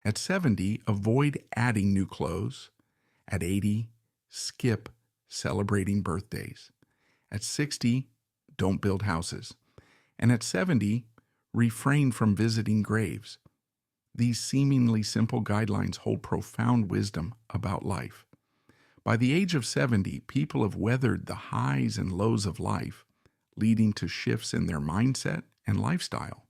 At 70, avoid adding new clothes. At 80, skip celebrating birthdays. At 60, don't build houses. And at 70, refrain from visiting graves. These seemingly simple guidelines hold profound wisdom about life. By the age of 70, people have weathered the highs and lows of life, leading to shifts in their mindset and lifestyle.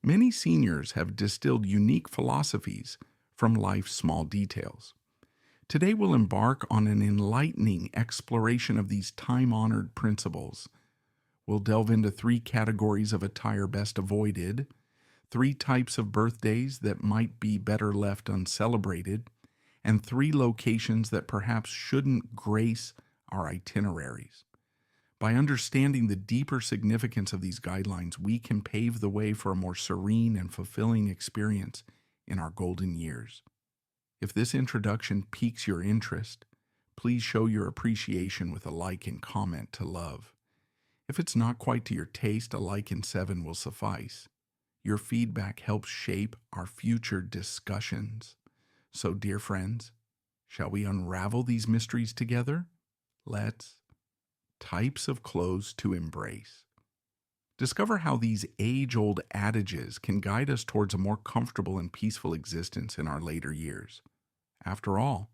Many seniors have distilled unique philosophies from life's small details. Today we'll embark on an enlightening exploration of these time-honored principles. We'll delve into 3 categories of attire best avoided, 3 types of birthdays that might be better left uncelebrated, and 3 locations that perhaps shouldn't grace our itineraries. By understanding the deeper significance of these guidelines, we can pave the way for a more serene and fulfilling experience in our golden years. If this introduction piques your interest, please show your appreciation with a like and comment to love. If it's not quite to your taste, a like and 7 will suffice. Your feedback helps shape our future discussions. So, dear friends, shall we unravel these mysteries together? Let's. Types of clothes to embrace. Discover how these age-old adages can guide us towards a more comfortable and peaceful existence in our later years. After all,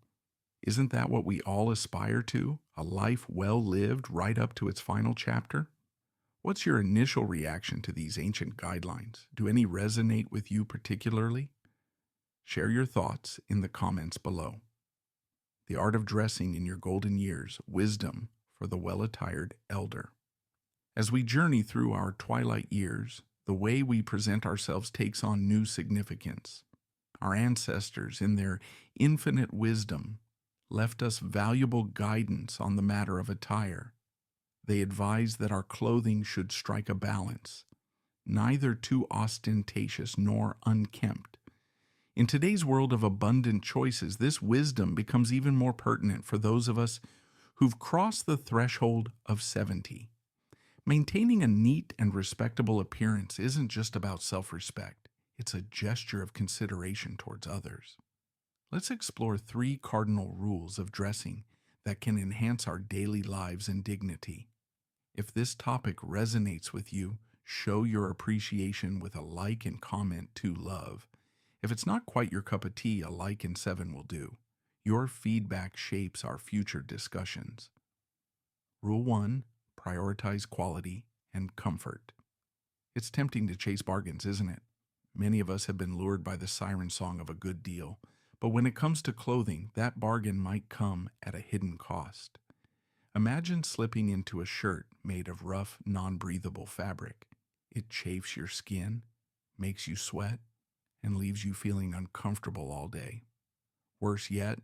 isn't that what we all aspire to? A life well lived right up to its final chapter? What's your initial reaction to these ancient guidelines? Do any resonate with you particularly? Share your thoughts in the comments below. The Art of Dressing in Your Golden Years, Wisdom for the Well-Attired Elder. As we journey through our twilight years, the way we present ourselves takes on new significance. Our ancestors, in their infinite wisdom, left us valuable guidance on the matter of attire. They advised that our clothing should strike a balance, neither too ostentatious nor unkempt. In today's world of abundant choices, this wisdom becomes even more pertinent for those of us who've crossed the threshold of 70. Maintaining a neat and respectable appearance isn't just about self-respect. It's a gesture of consideration towards others. Let's explore 3 cardinal rules of dressing that can enhance our daily lives and dignity. If this topic resonates with you, show your appreciation with a like and comment to love. If it's not quite your cup of tea, a like and 7 will do. Your feedback shapes our future discussions. Rule 1. Prioritize quality and comfort. It's tempting to chase bargains, isn't it? Many of us have been lured by the siren song of a good deal, but when it comes to clothing, that bargain might come at a hidden cost. Imagine slipping into a shirt made of rough, non-breathable fabric. It chafes your skin, makes you sweat, and leaves you feeling uncomfortable all day. Worse yet,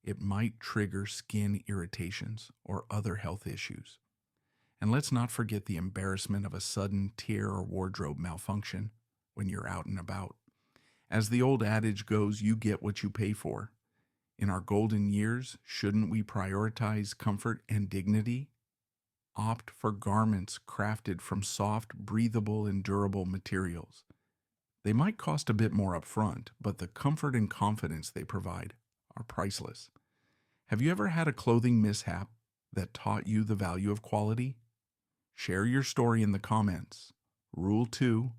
it might trigger skin irritations or other health issues. And let's not forget the embarrassment of a sudden tear or wardrobe malfunction when you're out and about. As the old adage goes, you get what you pay for. In our golden years, shouldn't we prioritize comfort and dignity? Opt for garments crafted from soft, breathable, and durable materials. They might cost a bit more up front, but the comfort and confidence they provide are priceless. Have you ever had a clothing mishap that taught you the value of quality? Share your story in the comments. Rule 2.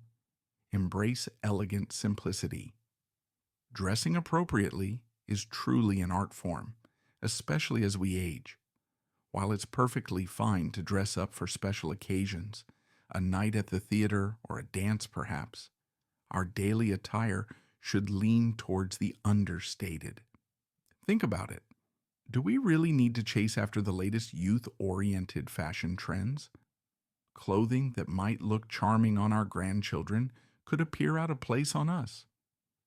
Embrace elegant simplicity. Dressing appropriately is truly an art form, especially as we age. While it's perfectly fine to dress up for special occasions, a night at the theater or a dance perhaps, our daily attire should lean towards the understated. Think about it. Do we really need to chase after the latest youth-oriented fashion trends? Clothing that might look charming on our grandchildren could appear out of place on us.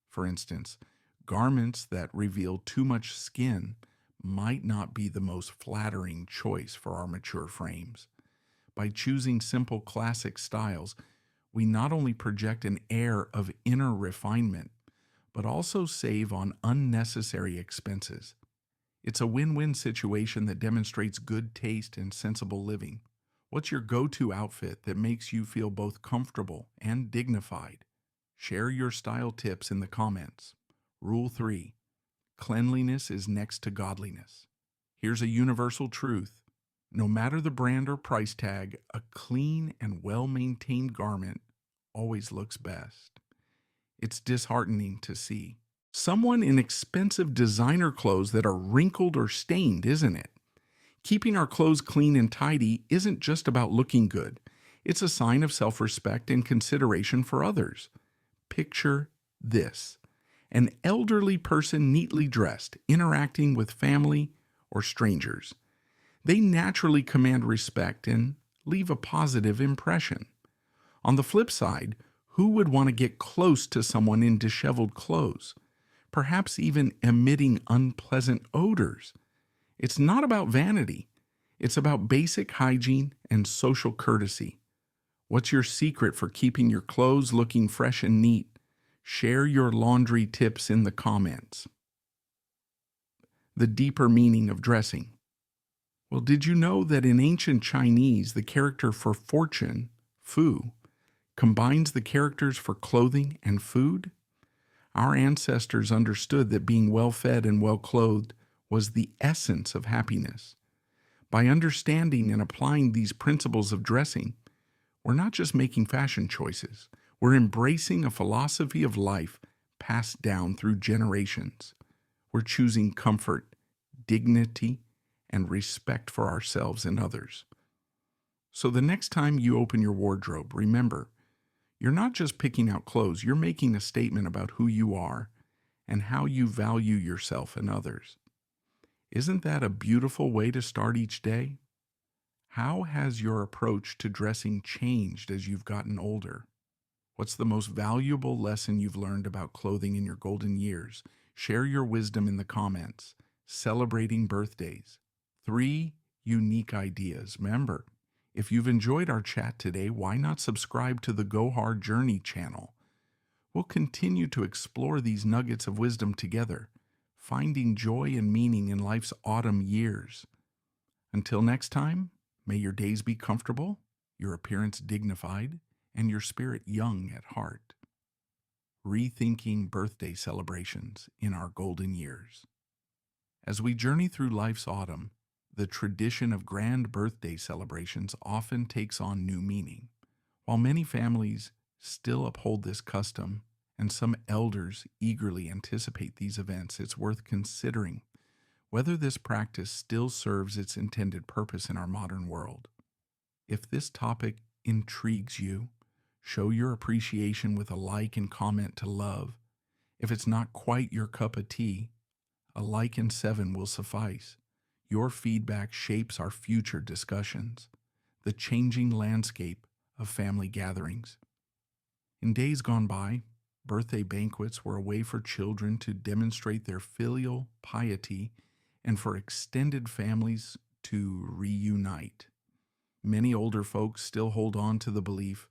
For instance, garments that reveal too much skin might not be the most flattering choice for our mature frames. By choosing simple classic styles, we not only project an air of inner refinement, but also save on unnecessary expenses. It's a win-win situation that demonstrates good taste and sensible living. What's your go-to outfit that makes you feel both comfortable and dignified? Share your style tips in the comments. Rule 3. Cleanliness is next to godliness. Here's a universal truth. No matter the brand or price tag, a clean and well-maintained garment always looks best. It's disheartening to see someone in expensive designer clothes that are wrinkled or stained, isn't it? Keeping our clothes clean and tidy isn't just about looking good. It's a sign of self-respect and consideration for others. Picture this: an elderly person neatly dressed, interacting with family or strangers. They naturally command respect and leave a positive impression. On the flip side, who would want to get close to someone in disheveled clothes, perhaps even emitting unpleasant odors? It's not about vanity. It's about basic hygiene and social courtesy. What's your secret for keeping your clothes looking fresh and neat? Share your laundry tips in the comments. The deeper meaning of dressing. Well, did you know that in ancient Chinese, the character for fortune, Fu, combines the characters for clothing and food? Our ancestors understood that being well-fed and well-clothed was the essence of happiness. By understanding and applying these principles of dressing, we're not just making fashion choices. We're embracing a philosophy of life passed down through generations. We're choosing comfort, dignity, and respect for ourselves and others. So the next time you open your wardrobe, remember, you're not just picking out clothes, you're making a statement about who you are and how you value yourself and others. Isn't that a beautiful way to start each day? How has your approach to dressing changed as you've gotten older? What's the most valuable lesson you've learned about clothing in your golden years? Share your wisdom in the comments. Celebrating birthdays. 3 unique ideas. Remember, if you've enjoyed our chat today, why not subscribe to the Goha Journey channel? We'll continue to explore these nuggets of wisdom together, finding joy and meaning in life's autumn years. Until next time, may your days be comfortable, your appearance dignified, and your spirit young at heart. Rethinking birthday celebrations in our golden years. As we journey through life's autumn, the tradition of grand birthday celebrations often takes on new meaning. While many families still uphold this custom, and some elders eagerly anticipate these events, it's worth considering whether this practice still serves its intended purpose in our modern world. If this topic intrigues you, show your appreciation with a like and comment to love. If it's not quite your cup of tea, a like and 7 will suffice. Your feedback shapes our future discussions, the changing landscape of family gatherings. In days gone by, birthday banquets were a way for children to demonstrate their filial piety and for extended families to reunite. Many older folks still hold on to the belief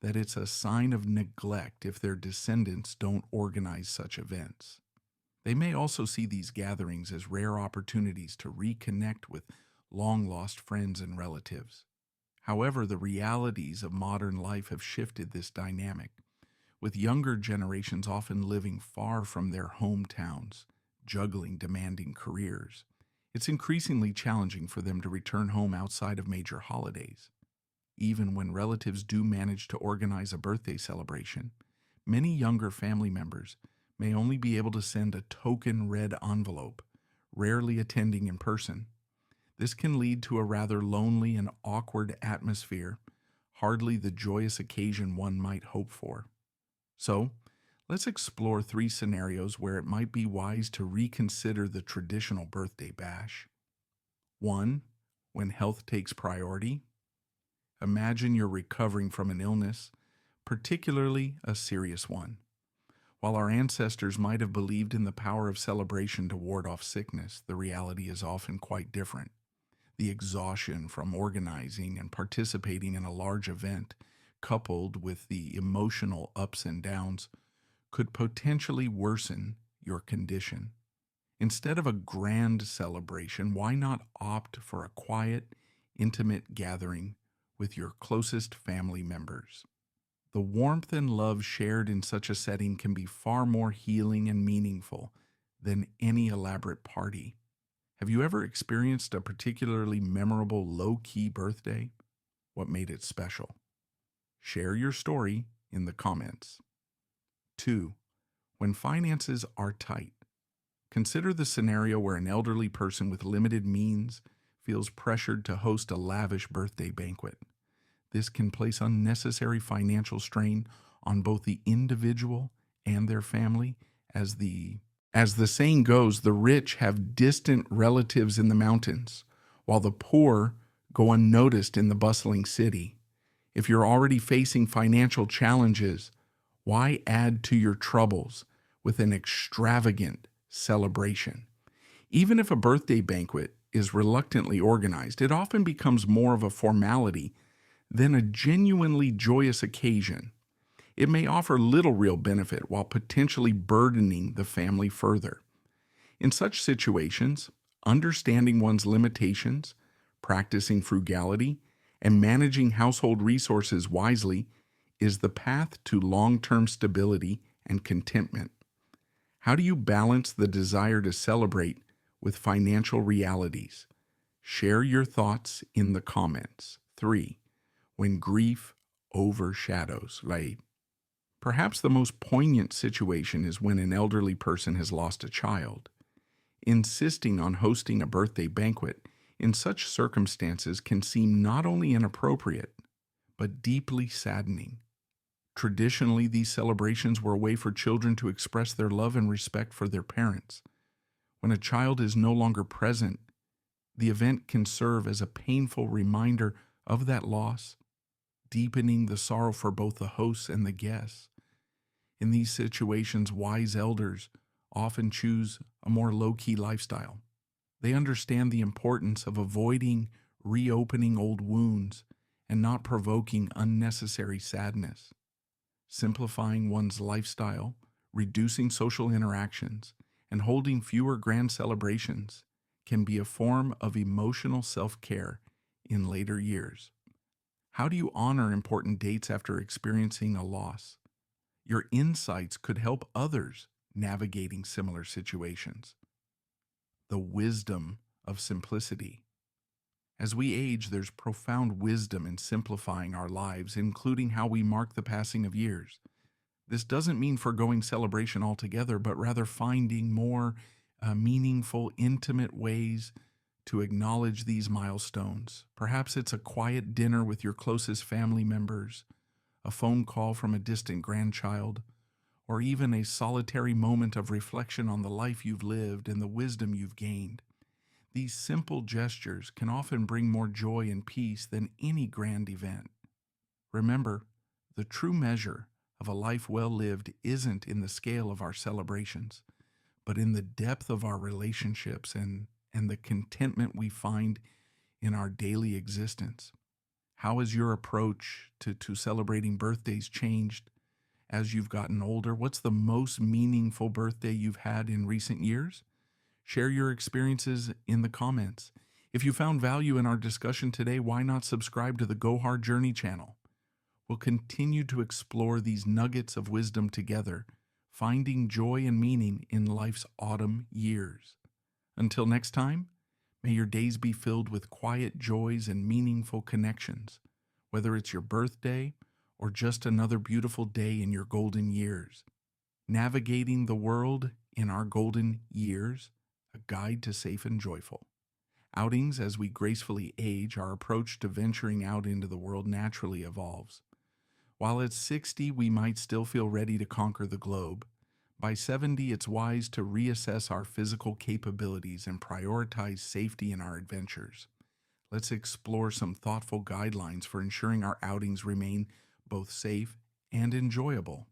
that it's a sign of neglect if their descendants don't organize such events. They may also see these gatherings as rare opportunities to reconnect with long-lost friends and relatives. However, the realities of modern life have shifted this dynamic, with younger generations often living far from their hometowns, juggling demanding careers. It's increasingly challenging for them to return home outside of major holidays. Even when relatives do manage to organize a birthday celebration, many younger family members may only be able to send a token red envelope, rarely attending in person. This can lead to a rather lonely and awkward atmosphere, hardly the joyous occasion one might hope for. So, let's explore 3 scenarios where it might be wise to reconsider the traditional birthday bash. 1. When health takes priority. Imagine you're recovering from an illness, particularly a serious one. While our ancestors might have believed in the power of celebration to ward off sickness, the reality is often quite different. The exhaustion from organizing and participating in a large event, coupled with the emotional ups and downs, could potentially worsen your condition. Instead of a grand celebration, why not opt for a quiet, intimate gathering with your closest family members? The warmth and love shared in such a setting can be far more healing and meaningful than any elaborate party. Have you ever experienced a particularly memorable low-key birthday? What made it special? Share your story in the comments. 2. When finances are tight. Consider the scenario where an elderly person with limited means feels pressured to host a lavish birthday banquet. This can place unnecessary financial strain on both the individual and their family. As the saying goes, the rich have distant relatives in the mountains, while the poor go unnoticed in the bustling city. If you're already facing financial challenges, why add to your troubles with an extravagant celebration? Even if a birthday banquet is reluctantly organized, it often becomes more of a formality than a genuinely joyous occasion. It may offer little real benefit while potentially burdening the family further. In such situations, understanding one's limitations, practicing frugality, and managing household resources wisely is the path to long-term stability and contentment. How do you balance the desire to celebrate with financial realities? Share your thoughts in the comments. 3. When grief overshadows, right? Perhaps the most poignant situation is when an elderly person has lost a child. Insisting on hosting a birthday banquet in such circumstances can seem not only inappropriate, but deeply saddening. Traditionally, these celebrations were a way for children to express their love and respect for their parents. When a child is no longer present, the event can serve as a painful reminder of that loss, deepening the sorrow for both the hosts and the guests. In these situations, wise elders often choose a more low-key lifestyle. They understand the importance of avoiding reopening old wounds and not provoking unnecessary sadness. Simplifying one's lifestyle, reducing social interactions, and holding fewer grand celebrations can be a form of emotional self-care in later years. How do you honor important dates after experiencing a loss? Your insights could help others navigating similar situations. The wisdom of simplicity. As we age, there's profound wisdom in simplifying our lives, including how we mark the passing of years. This doesn't mean forgoing celebration altogether, but rather finding more meaningful, intimate ways to acknowledge these milestones. Perhaps it's a quiet dinner with your closest family members, a phone call from a distant grandchild, or even a solitary moment of reflection on the life you've lived and the wisdom you've gained. These simple gestures can often bring more joy and peace than any grand event. Remember, the true measure of a life well lived isn't in the scale of our celebrations, but in the depth of our relationships and the contentment we find in our daily existence. How has your approach to celebrating birthdays changed as you've gotten older? What's the most meaningful birthday you've had in recent years? Share your experiences in the comments. If you found value in our discussion today, why not subscribe to the Goha Journey channel? We'll continue to explore these nuggets of wisdom together, finding joy and meaning in life's autumn years. Until next time, may your days be filled with quiet joys and meaningful connections, whether it's your birthday or just another beautiful day in your golden years. Navigating the world in our golden years, a guide to safe and joyful. Outings as we gracefully age, our approach to venturing out into the world naturally evolves. While at 60, we might still feel ready to conquer the globe, by 70, it's wise to reassess our physical capabilities and prioritize safety in our adventures. Let's explore some thoughtful guidelines for ensuring our outings remain both safe and enjoyable.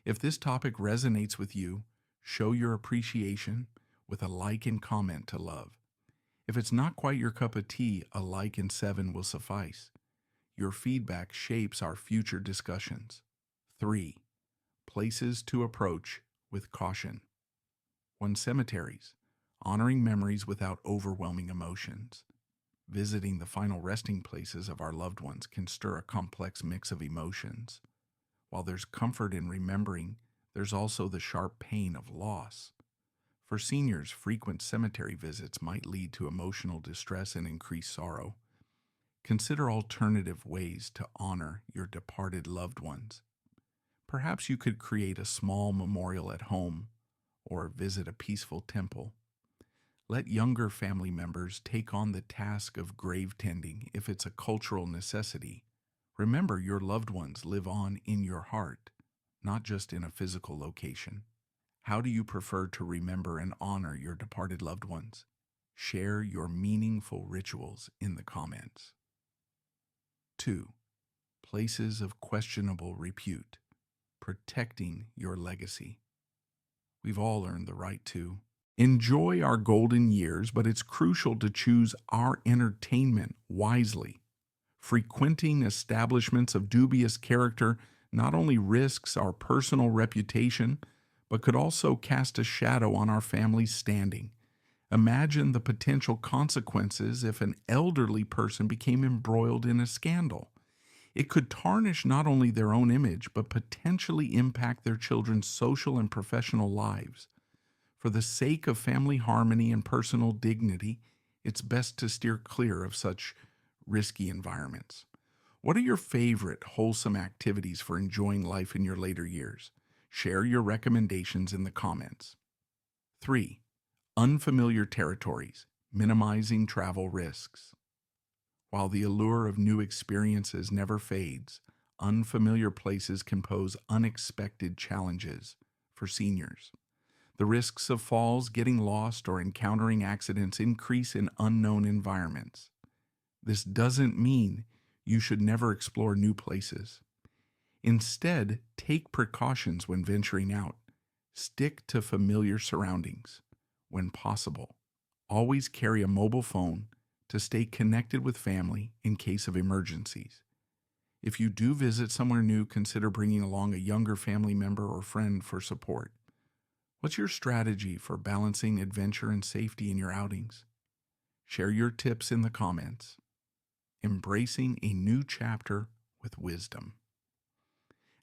If this topic resonates with you, show your appreciation with a like and comment to love. If it's not quite your cup of tea, a like and 7 will suffice. Your feedback shapes our future discussions. 3. Places to approach with caution. 1. Cemeteries, honoring memories without overwhelming emotions. Visiting the final resting places of our loved ones can stir a complex mix of emotions. While there's comfort in remembering, there's also the sharp pain of loss. For seniors, frequent cemetery visits might lead to emotional distress and increased sorrow. Consider alternative ways to honor your departed loved ones. Perhaps you could create a small memorial at home or visit a peaceful temple. Let younger family members take on the task of grave tending if it's a cultural necessity. Remember, your loved ones live on in your heart, not just in a physical location. How do you prefer to remember and honor your departed loved ones? Share your meaningful rituals in the comments. 2. Places of questionable repute. Protecting your legacy. We've all earned the right to enjoy our golden years, but it's crucial to choose our entertainment wisely. Frequenting establishments of dubious character not only risks our personal reputation, but could also cast a shadow on our family's standing. Imagine the potential consequences if an elderly person became embroiled in a scandal. It could tarnish not only their own image, but potentially impact their children's social and professional lives. For the sake of family harmony and personal dignity, it's best to steer clear of such risky environments. What are your favorite wholesome activities for enjoying life in your later years? Share your recommendations in the comments. 3. Unfamiliar territories, minimizing travel risks. While the allure of new experiences never fades, unfamiliar places can pose unexpected challenges for seniors. The risks of falls, getting lost, or encountering accidents increase in unknown environments. This doesn't mean you should never explore new places. Instead, take precautions when venturing out. Stick to familiar surroundings when possible. Always carry a mobile phone to stay connected with family in case of emergencies. If you do visit somewhere new, consider bringing along a younger family member or friend for support. What's your strategy for balancing adventure and safety in your outings? Share your tips in the comments. Embracing a new chapter with wisdom.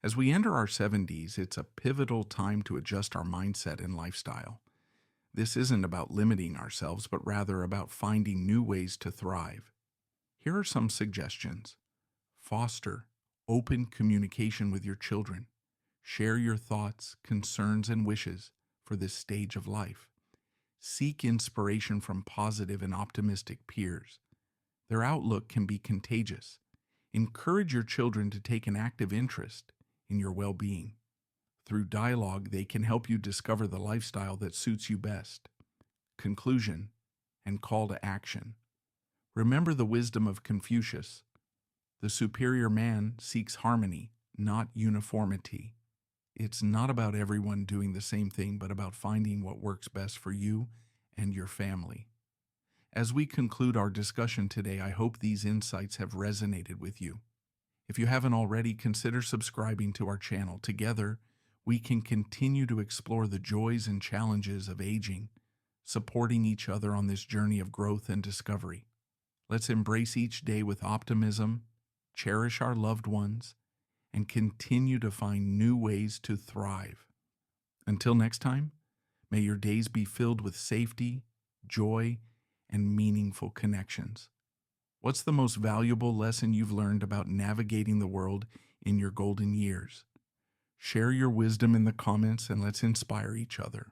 As we enter our 70s, it's a pivotal time to adjust our mindset and lifestyle. This isn't about limiting ourselves, but rather about finding new ways to thrive. Here are some suggestions. Foster open communication with your children. Share your thoughts, concerns, and wishes for this stage of life. Seek inspiration from positive and optimistic peers. Their outlook can be contagious. Encourage your children to take an active interest in your well-being. Through dialogue, they can help you discover the lifestyle that suits you best. Conclusion and call to action. Remember the wisdom of Confucius. The superior man seeks harmony, not uniformity. It's not about everyone doing the same thing, but about finding what works best for you and your family. As we conclude our discussion today, I hope these insights have resonated with you. If you haven't already, consider subscribing to our channel. Together, we can continue to explore the joys and challenges of aging, supporting each other on this journey of growth and discovery. Let's embrace each day with optimism, cherish our loved ones, and continue to find new ways to thrive. Until next time, may your days be filled with safety, joy, and meaningful connections. What's the most valuable lesson you've learned about navigating the world in your golden years? Share your wisdom in the comments and let's inspire each other.